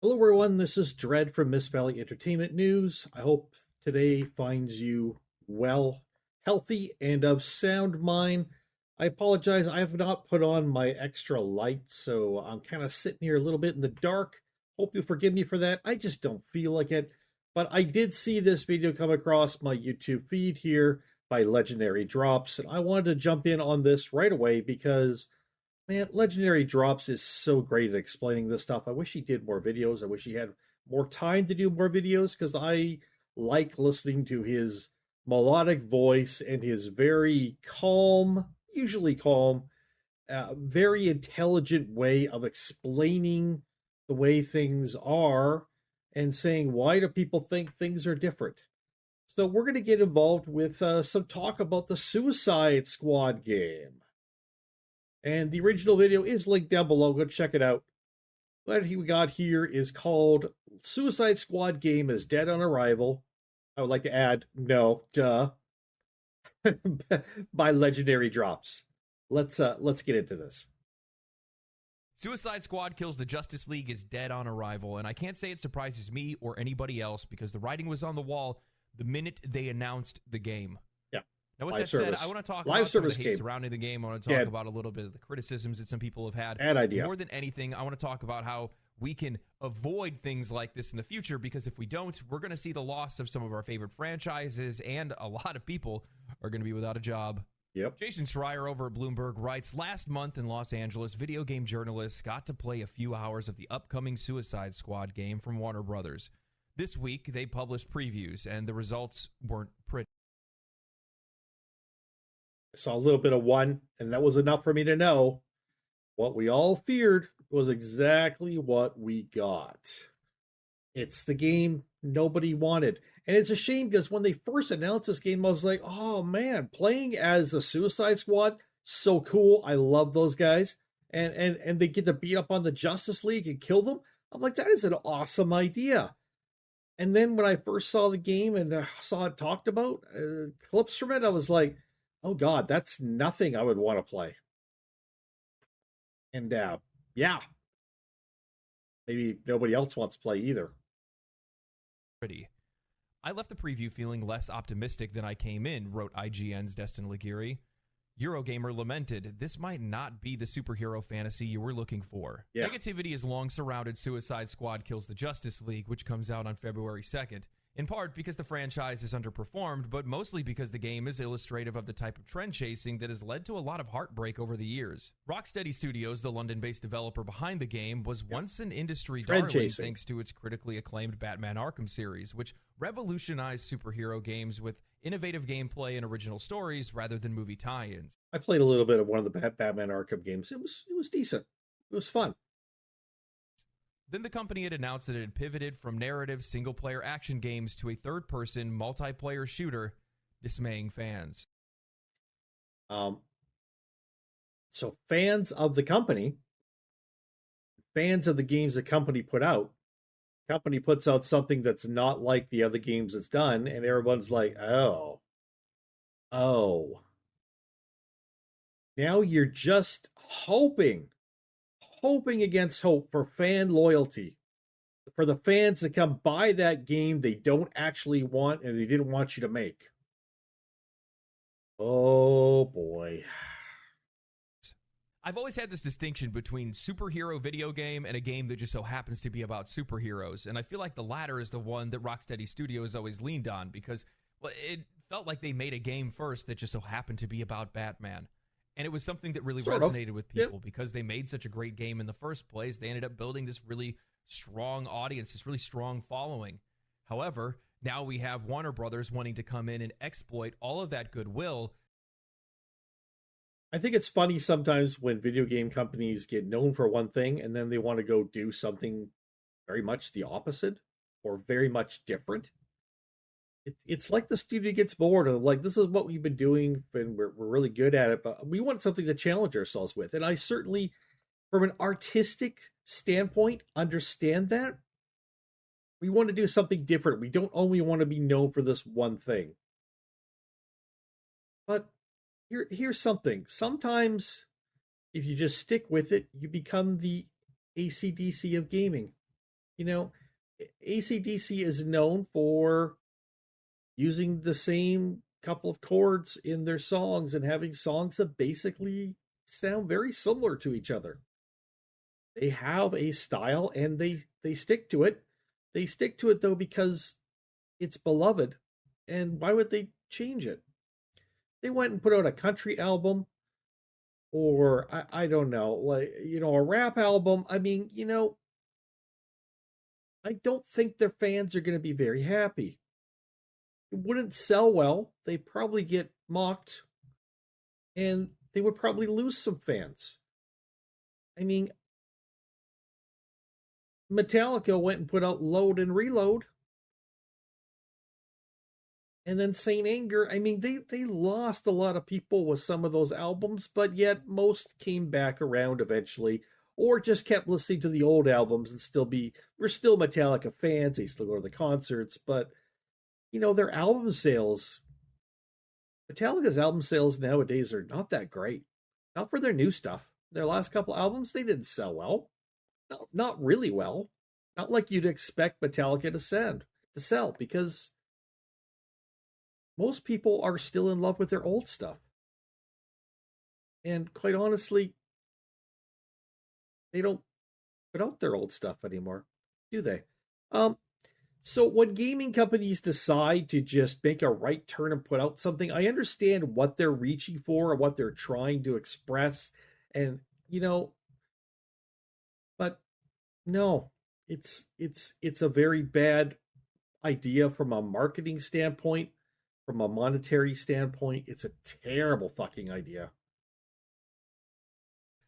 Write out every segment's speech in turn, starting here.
Hello, everyone. This is Dread from Miss Valley Entertainment News. I hope today finds you well, healthy, and of sound mind. I apologize. I have not put on my extra light, so I'm kind of sitting here a little bit in the dark. Hope you forgive me for that. I just don't feel like it. But I did see this video come across my YouTube feed here by Legendary Drops, and I wanted to jump in on this right away because man, Legendary Drops is so great at explaining this stuff. I wish he did more videos. I wish he had more time to do more videos because I like listening to his melodic voice and his very calm, usually calm, very intelligent way of explaining the way things are and saying, why do people think things are different? So, we're going to get involved with some talk about the Suicide Squad game. And the original video is linked down below. Go check it out. What we got here is called Suicide Squad Game is Dead on Arrival. I would like to add, no, duh, by Legendary Drops. Let's get into this. Suicide Squad Kills the Justice League is dead on arrival, and I can't say it surprises me or anybody else because the writing was on the wall the minute they announced the game. Yeah. Now, with Live that service. said, I want to talk Live about some of service the hate game. surrounding the game. I want to talk about a little bit of the criticisms that some people have had. Bad idea. More than anything, I want to talk about how we can avoid things like this in the future, because if we don't, we're going to see the loss of some of our favorite franchises, and a lot of people are going to be without a job. Yep. Jason Schreier over at Bloomberg writes, last month in Los Angeles, video game journalists got to play a few hours of the upcoming Suicide Squad game from Warner Brothers. This week, they published previews, and the results weren't pretty. I saw a little bit of one, and that was enough for me to know what we all feared was exactly what we got. It's the game nobody wanted. And it's a shame because when they first announced this game, I was like, oh man, playing as the Suicide Squad, so cool. I love those guys. And they get to beat up on the Justice League and kill them. I'm like, that is an awesome idea. And then when I first saw the game and saw it talked about, clips from it, I was like, oh God, that's nothing I would want to play. And yeah, maybe nobody else wants to play either. I left the preview feeling less optimistic than I came in, wrote IGN's Destin Laguirre. Eurogamer lamented, this might not be the superhero fantasy you were looking for. Yeah. Negativity has long surrounded Suicide Squad Kills the Justice League, which comes out on February 2nd. In part because the franchise has underperformed, but mostly because the game is illustrative of the type of trend chasing that has led to a lot of heartbreak over the years. Rocksteady Studios, the London-based developer behind the game, was once an industry darling thanks to its critically acclaimed Batman Arkham series, which revolutionized superhero games with innovative gameplay and original stories rather than movie tie-ins. I played a little bit of one of the Batman Arkham games. It was decent. It was fun. Then the company had announced that it had pivoted from narrative single-player action games to a third-person multiplayer shooter, dismaying fans. So fans of the company, fans of the games the company put out, company puts out something that's not like the other games it's done, and everyone's like, oh. Now you're just hoping against hope for fan loyalty, for the fans to come buy that game they don't actually want and they didn't want you to make. Oh boy. I've always had this distinction between superhero video game and a game that just so happens to be about superheroes, and I feel like the latter is the one that Rocksteady Studios always leaned on because, well, it felt like they made a game first that just so happened to be about Batman. And it was something that really resonated with people because they made such a great game in the first place. They ended up building this really strong audience, this really strong following. However, now we have Warner Brothers wanting to come in and exploit all of that goodwill. I think it's funny sometimes when video game companies get known for one thing and then they want to go do something very much the opposite or very much different. It's like the studio gets bored of like, this is what we've been doing and we're really good at it, but we want something to challenge ourselves with. And I certainly, from an artistic standpoint, understand that. We want to do something different. We don't only want to be known for this one thing. But here's something. Sometimes if you just stick with it, you become the AC/DC of gaming. You know, AC/DC is known for using the same couple of chords in their songs and having songs that basically sound very similar to each other. They have a style and they stick to it. They stick to it though because it's beloved. And why would they change it? They went and put out a country album or I don't know, like a rap album. I mean, I don't think their fans are going to be very happy. It wouldn't sell well. They'd probably get mocked and they would probably lose some fans. I mean, Metallica went and put out Load and Reload. And then Saint Anger, I mean, they lost a lot of people with some of those albums, but yet most came back around eventually, or just kept listening to the old albums and we're still Metallica fans. They still go to the concerts, but their album sales, Metallica's album sales nowadays are not that great. Not for their new stuff. Their last couple albums, they didn't sell well. No, not really well. Not like you'd expect Metallica to sell, because most people are still in love with their old stuff. And quite honestly, they don't put out their old stuff anymore, do they? Um, so when gaming companies decide to just make a right turn and put out something, I understand what they're reaching for and what they're trying to express. And, but no, it's a very bad idea from a marketing standpoint, from a monetary standpoint. It's a terrible fucking idea.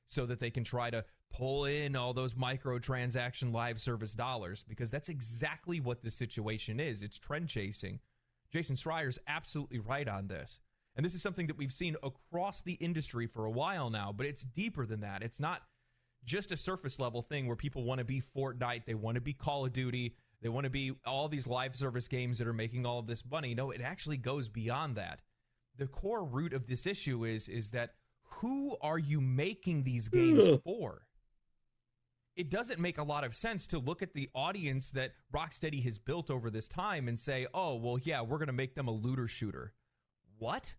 So that they can try to pull in all those microtransaction live service dollars, because that's exactly what this situation is. It's trend chasing. Jason Schreier's absolutely right on this. And this is something that we've seen across the industry for a while now, but it's deeper than that. It's not just a surface level thing where people want to be Fortnite, they want to be Call of Duty, they want to be all these live service games that are making all of this money. No, it actually goes beyond that. The core root of this issue is that who are you making these games for? It doesn't make a lot of sense to look at the audience that Rocksteady has built over this time and say, oh, well, yeah, we're going to make them a looter shooter. What?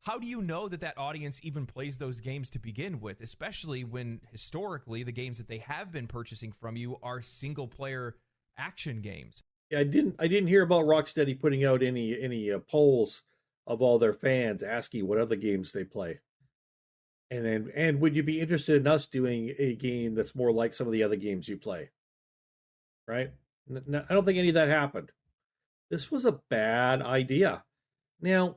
How do you know that audience even plays those games to begin with, especially when historically the games that they have been purchasing from you are single player action games? Yeah, I didn't hear about Rocksteady putting out any polls of all their fans asking what other games they play. And would you be interested in us doing a game that's more like some of the other games you play? Right? I don't think any of that happened. This was a bad idea. Now,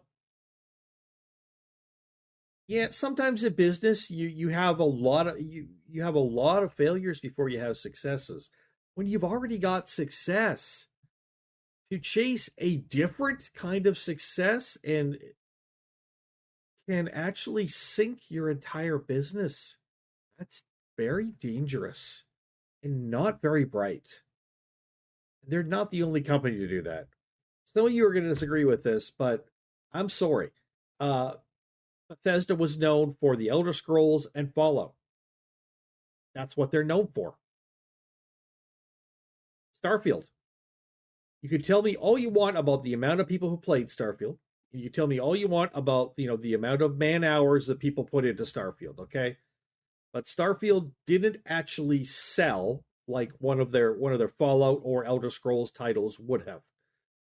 yeah, sometimes in business you have a lot of you have a lot of failures before you have successes. When you've already got success, to chase a different kind of success and can actually sink your entire business. That's very dangerous and not very bright. They're not the only company to do that. Some of you are going to disagree with this, but I'm sorry. Bethesda was known for the Elder Scrolls and Fallout. That's what they're known for. Starfield. You could tell me all you want about the amount of people who played Starfield. You tell me all you want about, the amount of man hours that people put into Starfield, okay? But Starfield didn't actually sell like one of their Fallout or Elder Scrolls titles would have.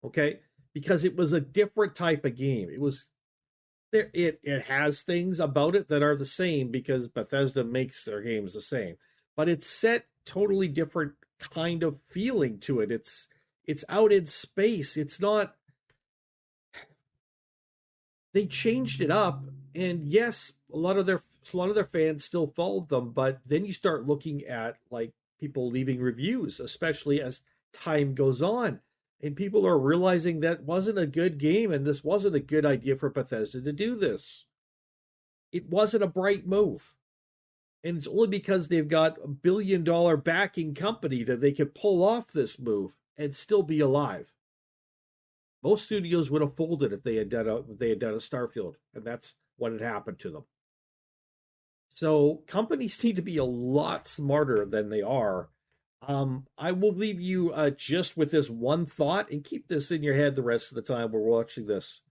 Okay? Because it was a different type of game. It has things about it that are the same because Bethesda makes their games the same. But it's set totally different kind of feeling to it. It's out in space. It's not. They changed it up, and yes, a lot of their fans still followed them, but then you start looking at like people leaving reviews, especially as time goes on, and people are realizing that wasn't a good game and this wasn't a good idea for Bethesda to do this. It wasn't a bright move. And it's only because they've got $1 billion backing company that they could pull off this move and still be alive. Most studios would have folded if they had done a Starfield, and that's what had happened to them. So companies need to be a lot smarter than they are I will leave you just with this one thought and keep this in your head the rest of the time we're watching this.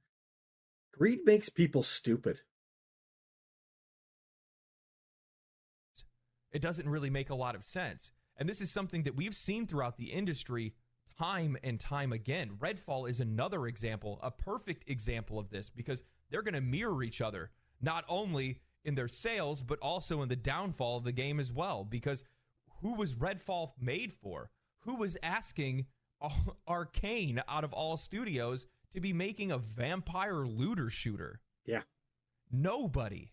Greed makes people stupid. It doesn't really make a lot of sense. And this is something that we've seen throughout the industry time and time again. Redfall is another example, a perfect example of this, because they're going to mirror each other, not only in their sales, but also in the downfall of the game as well. Because who was Redfall made for? Who was asking Arcane, out of all studios, to be making a vampire looter shooter? Yeah. Nobody.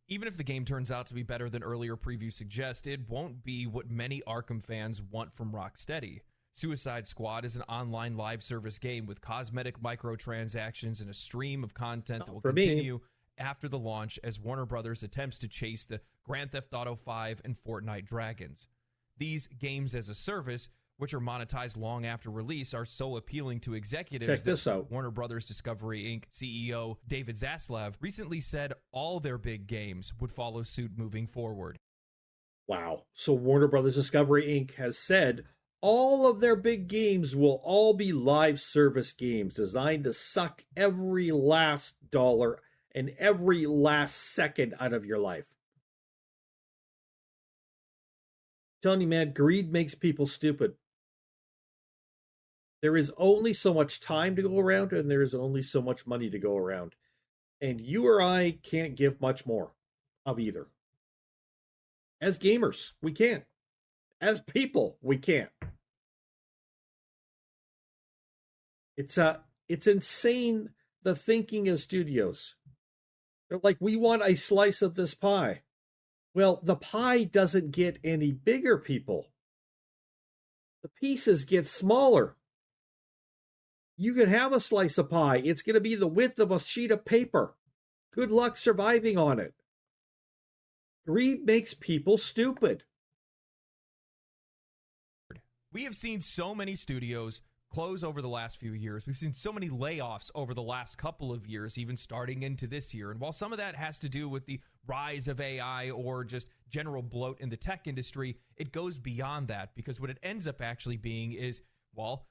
Even if the game turns out to be better than earlier previews suggest, it won't be what many Arkham fans want from Rocksteady. Suicide Squad is an online live service game with cosmetic microtransactions and a stream of content that will continue after the launch as Warner Brothers attempts to chase the Grand Theft Auto 5 and Fortnite dragons. These games as a service, which are monetized long after release, are so appealing to executives. Check this out. Warner Brothers Discovery Inc. CEO David Zaslav recently said all their big games would follow suit moving forward. Wow. So Warner Brothers Discovery Inc. has said all of their big games will all be live service games designed to suck every last dollar and every last second out of your life. I'm telling you, man, greed makes people stupid. There is only so much time to go around, and there is only so much money to go around. And you or I can't give much more of either. As gamers, we can't. As people, we can't. It's insane, the thinking of studios. They're like, we want a slice of this pie. Well, the pie doesn't get any bigger, people. The pieces get smaller. You can have a slice of pie. It's going to be the width of a sheet of paper. Good luck surviving on it. Greed makes people stupid. We have seen so many studios close over the last few years. We've seen so many layoffs over the last couple of years, even starting into this year. And while some of that has to do with the rise of AI or just general bloat in the tech industry, it goes beyond that, because what it ends up actually being is, well,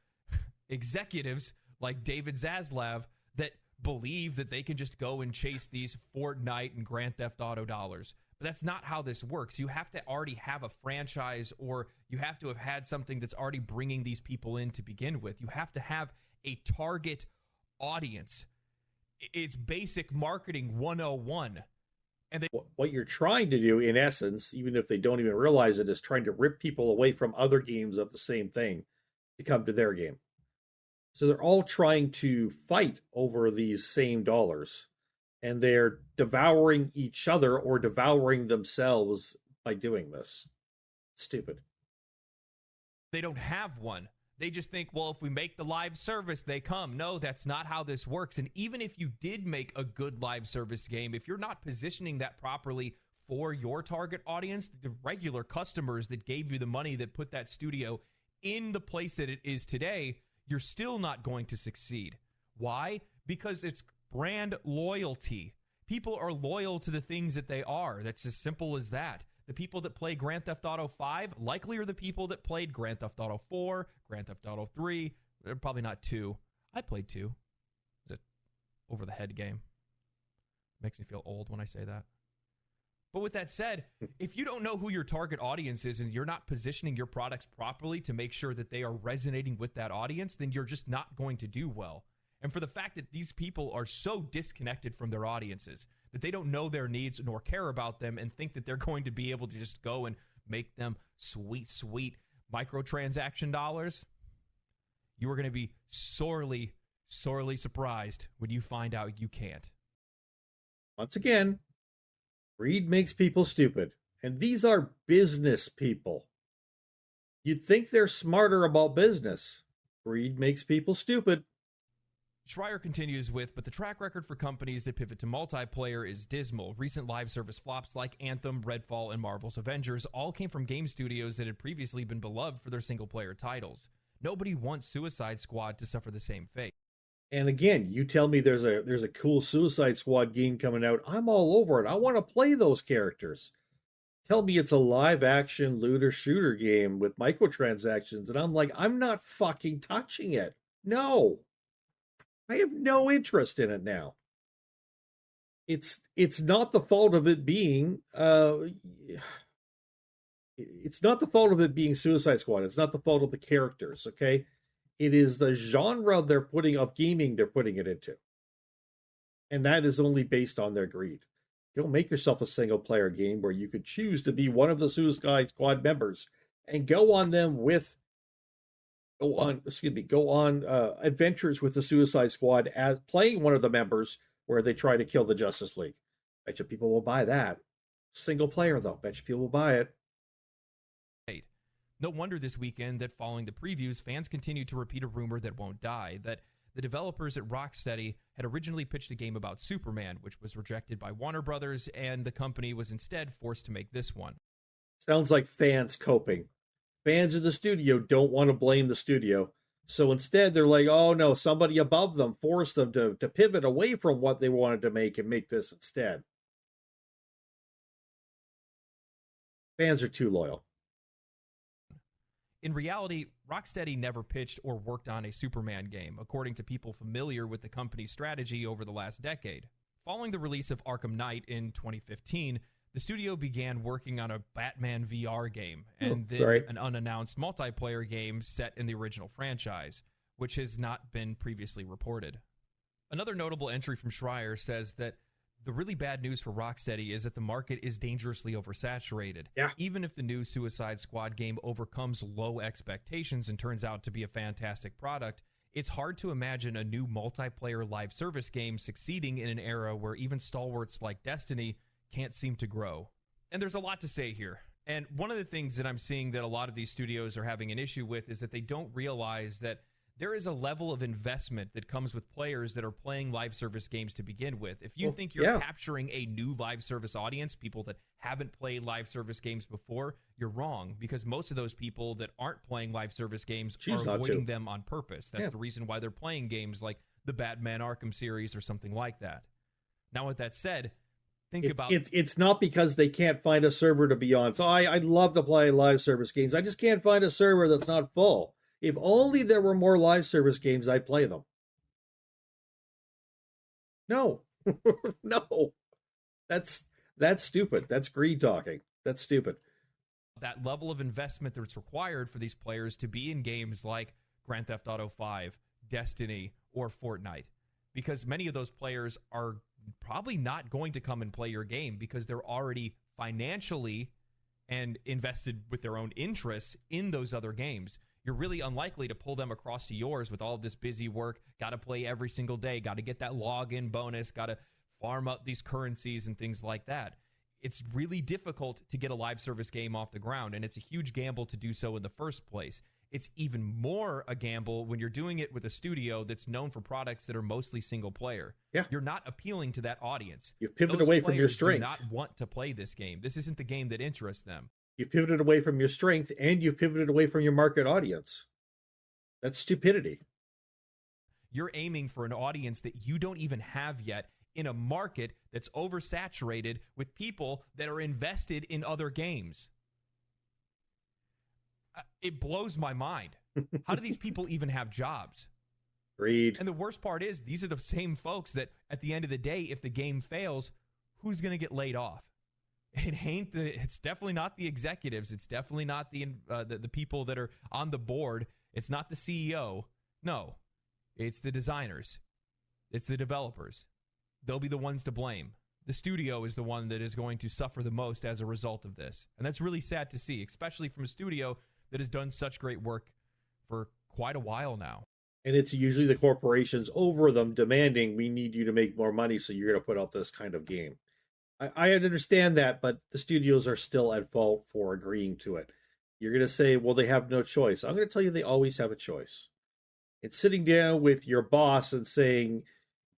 executives like David Zaslav that believe that they can just go and chase these Fortnite and Grand Theft Auto dollars. But that's not how this works. You have to already have a franchise, or you have to have had something that's already bringing these people in to begin with. You have to have a target audience. It's basic marketing 101. And what you're trying to do, in essence, even if they don't even realize it, is trying to rip people away from other games of the same thing to come to their game. So they're all trying to fight over these same dollars, and they're devouring each other or devouring themselves by doing this. It's stupid. They don't have one. They just think, well, if we make the live service, they come. No, that's not how this works. And even if you did make a good live service game, if you're not positioning that properly for your target audience, the regular customers that gave you the money that put that studio in the place that it is today, you're still not going to succeed. Why? Because it's brand loyalty. People are loyal to the things that they are. That's as simple as that. The people that play Grand Theft Auto 5 likely are the people that played Grand Theft Auto 4, Grand Theft Auto 3, probably not 2. I played 2. It's an over-the-head game. Makes me feel old when I say that. But with that said, if you don't know who your target audience is and you're not positioning your products properly to make sure that they are resonating with that audience, then you're just not going to do well. And for the fact that these people are so disconnected from their audiences, that they don't know their needs nor care about them and think that they're going to be able to just go and make them sweet, sweet microtransaction dollars, you are going to be sorely, sorely surprised when you find out you can't. Once again, greed makes people stupid. And these are business people. You'd think they're smarter about business. Greed makes people stupid. Schreier continues with, but the track record for companies that pivot to multiplayer is dismal. Recent live service flops like Anthem, Redfall, and Marvel's Avengers all came from game studios that had previously been beloved for their single-player titles. Nobody wants Suicide Squad to suffer the same fate. And again, you tell me there's a cool Suicide Squad game coming out, I'm all over it. I want to play those characters. tell me it's a live action looter shooter game with microtransactions, and I'm like, I'm not fucking touching it. No, I have no interest in it now. It's not the fault of it being it's not the fault of it being Suicide Squad. It's not the fault of the characters, okay? It is the genre of gaming they're putting it into. And that is only based on their greed. Go make yourself a single player game where you could choose to be one of the Suicide Squad members and go on adventures with the Suicide Squad as playing one of the members where they try to kill the Justice League. Bet you people will buy that. Single player though, bet you people will buy it. No wonder this weekend that following the previews, fans continued to repeat a rumor that won't die, that the developers at Rocksteady had originally pitched a game about Superman, which was rejected by Warner Brothers, and the company was instead forced to make this one. Sounds like fans coping. Fans in the studio don't want to blame the studio. So instead, they're like, oh no, somebody above them forced them to pivot away from what they wanted to make and make this instead. Fans are too loyal. In reality, Rocksteady never pitched or worked on a Superman game, according to people familiar with the company's strategy over the last decade. Following the release of Arkham Knight in 2015, the studio began working on a Batman VR game, and then an unannounced multiplayer game set in the original franchise, which has not been previously reported. Another notable entry from Schreier says that the really bad news for Rocksteady is that the market is dangerously oversaturated. Yeah. Even if the new Suicide Squad game overcomes low expectations and turns out to be a fantastic product, it's hard to imagine a new multiplayer live service game succeeding in an era where even stalwarts like Destiny can't seem to grow. And there's a lot to say here. And one of the things that I'm seeing that a lot of these studios are having an issue with is that they don't realize that there is a level of investment that comes with players that are playing live service games to begin with. If you think you're capturing a new live service audience, people that haven't played live service games before, you're wrong, because most of those people that aren't playing live service games are avoiding them on purpose. That's the reason why they're playing games like the Batman Arkham series or something like that. Now, with that said, it's not because they can't find a server to be on. So I'd love to play live service games. I just can't find a server that's not full. If only there were more live service games, I'd play them. No. No. That's stupid. That's greed talking. That's stupid. That level of investment that's required for these players to be in games like Grand Theft Auto 5, Destiny, or Fortnite. Because many of those players are probably not going to come and play your game because they're already financially and invested with their own interests in those other games. You're really unlikely to pull them across to yours with all of this busy work, got to play every single day, got to get that login bonus, got to farm up these currencies and things like that. It's really difficult to get a live service game off the ground, and it's a huge gamble to do so in the first place. It's even more a gamble when you're doing it with a studio that's known for products that are mostly single player. Yeah. You're not appealing to that audience. You've pivoted away from your strength. Do not want to play this game. This isn't the game that interests them. You've pivoted away from your strength, and you've pivoted away from your market audience. That's stupidity. You're aiming for an audience that you don't even have yet in a market that's oversaturated with people that are invested in other games. It blows my mind. How do these people even have jobs? Greed. And the worst part is, these are the same folks that, at the end of the day, if the game fails, who's going to get laid off? It's definitely not the executives. It's definitely not the people that are on the board. It's not the CEO. No, it's the designers. It's the developers. They'll be the ones to blame. The studio is the one that is going to suffer the most as a result of this. And that's really sad to see, especially from a studio that has done such great work for quite a while now. And it's usually the corporations over them demanding, we need you to make more money, so you're going to put out this kind of game. I understand that, but the studios are still at fault for agreeing to it. You're going to say, well, they have no choice. I'm going to tell you they always have a choice. It's sitting down with your boss and saying,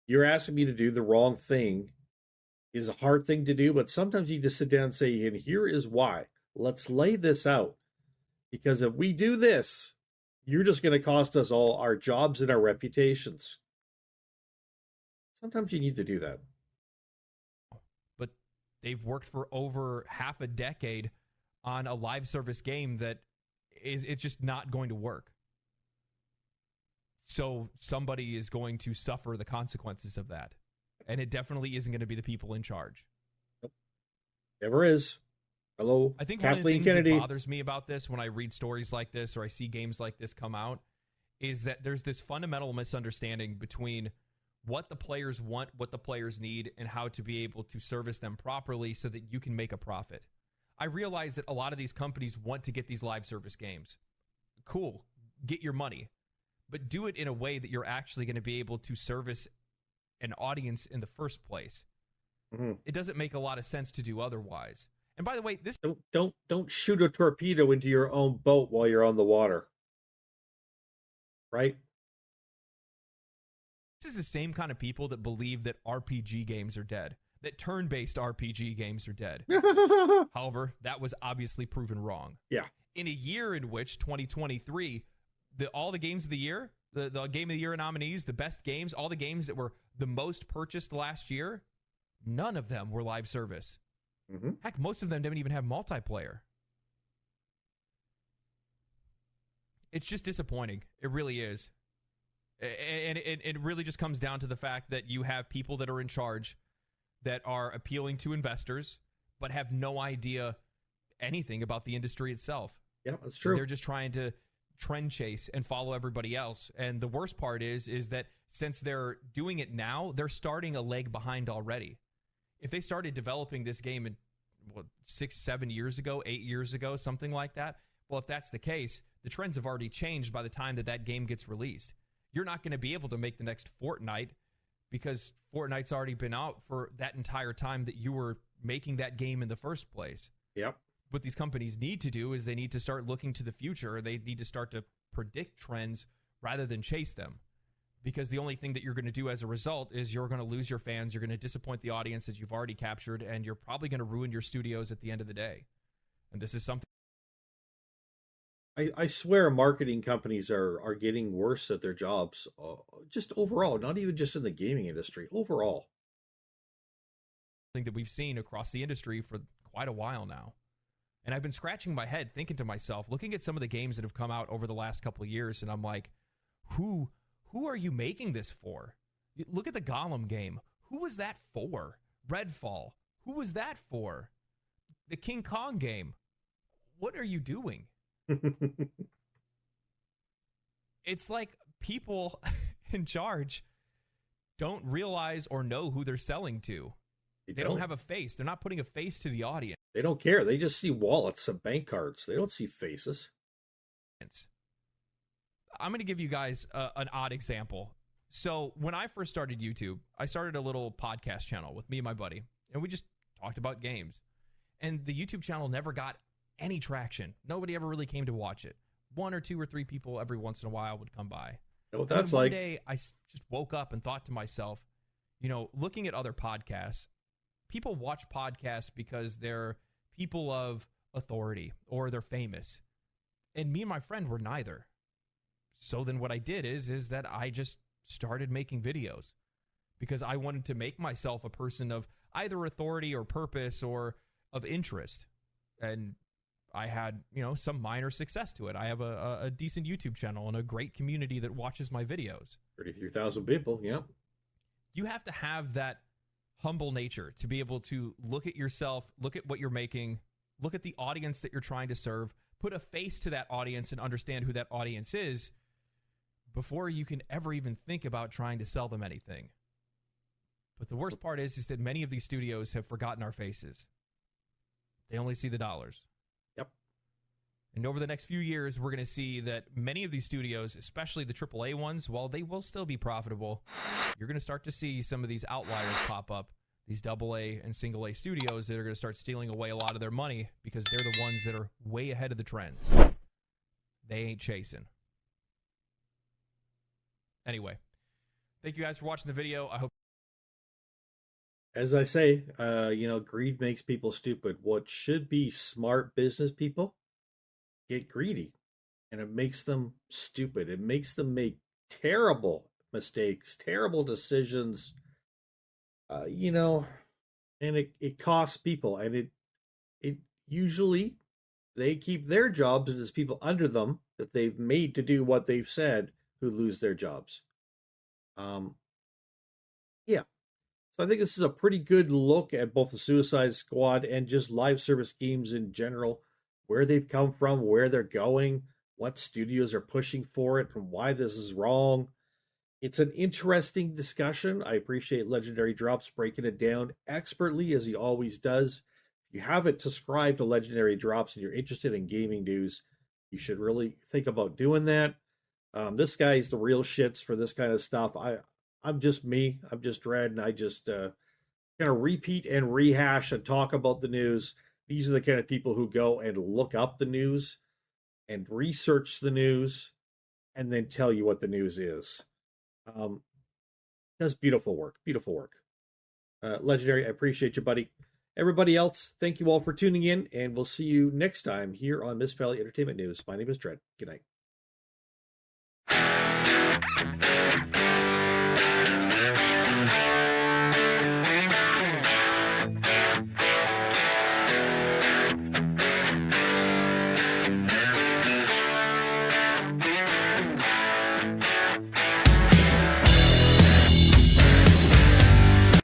you're asking me to do the wrong thing is a hard thing to do, but sometimes you just sit down and say, and here is why. Let's lay this out. Because if we do this, you're just going to cost us all our jobs and our reputations. Sometimes you need to do that. they've worked for over half a decade on a live service game that it's just not going to work. So somebody is going to suffer the consequences of that. And it definitely isn't going to be the people in charge. Never is. Hello, I think Kathleen one of the things Kennedy. that bothers me about this when I read stories like this or I see games like this come out is that there's this fundamental misunderstanding between what the players want, what the players need, and how to be able to service them properly so that you can make a profit. I realize that a lot of these companies want to get these live service games. Cool. Get your money. But do it in a way that you're actually going to be able to service an audience in the first place. Mm-hmm. It doesn't make a lot of sense to do otherwise. And by the way, this don't shoot a torpedo into your own boat while you're on the water. Right? This is the same kind of people that believe that RPG games are dead, that turn-based RPG games are dead. However, that was obviously proven wrong. Yeah. In a year in which 2023, all the games of the year, the Game of the Year nominees, the best games, all the games that were the most purchased last year, none of them were live service. Mm-hmm. Heck, most of them didn't even have multiplayer. It's just disappointing. It really is. And it really just comes down to the fact that you have people that are in charge that are appealing to investors but have no idea anything about the industry itself. Yeah, that's true. They're just trying to trend chase and follow everybody else. And the worst part is that since they're doing it now, they're starting a leg behind already. If they started developing this game in 6, 7 years ago, 8 years ago, something like that, well, if that's the case, the trends have already changed by the time that game gets released. You're not going to be able to make the next Fortnite because Fortnite's already been out for that entire time that you were making that game in the first place. Yep. What these companies need to do is they need to start looking to the future. They need to start to predict trends rather than chase them. Because the only thing that you're going to do as a result is you're going to lose your fans, you're going to disappoint the audience that you've already captured, and you're probably going to ruin your studios at the end of the day. And this is something... I swear marketing companies are getting worse at their jobs, just overall, not even just in the gaming industry, overall. Thing that we've seen across the industry for quite a while now. And I've been scratching my head thinking to myself, looking at some of the games that have come out over the last couple of years, and I'm like, who are you making this for? Look at the Gollum game. Who was that for? Redfall. Who was that for? The King Kong game. What are you doing? It's like people in charge don't realize or know who they're selling to. They don't have a face. They're not putting a face to the audience. They don't care. They just see wallets and bank cards. They don't see faces. I'm going to give you guys an odd example. So when I first started YouTube, I started a little podcast channel with me and my buddy, and we just talked about games. And the YouTube channel never got any traction. Nobody ever really came to watch it. 1 or 2 or 3 people every once in a while would come by. You know what that's like? One day, I just woke up and thought to myself, looking at other podcasts, people watch podcasts because they're people of authority or they're famous. And me and my friend were neither. So then what I did is that I just started making videos because I wanted to make myself a person of either authority or purpose or of interest. And I had, some minor success to it. I have a decent YouTube channel and a great community that watches my videos. 33,000 people, yeah. You have to have that humble nature to be able to look at yourself, look at what you're making, look at the audience that you're trying to serve, put a face to that audience and understand who that audience is before you can ever even think about trying to sell them anything. But the worst part is that many of these studios have forgotten our faces. They only see the dollars. Yep. And over the next few years, we're going to see that many of these studios, especially the AAA ones, while they will still be profitable, you're going to start to see some of these outliers pop up, these AA and single A studios that are going to start stealing away a lot of their money because they're the ones that are way ahead of the trends. They ain't chasing. Anyway, thank you guys for watching the video. I hope. As I say, greed makes people stupid. What should be smart business people get greedy, and it makes them stupid. It makes them make terrible mistakes, terrible decisions. And and it costs people, and it usually they keep their jobs, and it's people under them that they've made to do what they've said who lose their jobs. Um, yeah. So I think this is a pretty good look at both the Suicide Squad and just live service games in general, where they've come from, where they're going, what studios are pushing for it, and why this is wrong. It's an interesting discussion. I appreciate Legendary Drops breaking it down expertly as he always does. If you haven't subscribed to Legendary Drops and you're interested in gaming news, you should really think about doing that. This guy's the real shits for this kind of stuff. I'm just me. I'm just Dread, and I just kind of repeat and rehash and talk about the news. These are the kind of people who go and look up the news and research the news and then tell you what the news is. Does beautiful work. Beautiful work. Legendary, I appreciate you, buddy. Everybody else, thank you all for tuning in, and we'll see you next time here on Miss Valley Entertainment News. My name is Dread. Good night.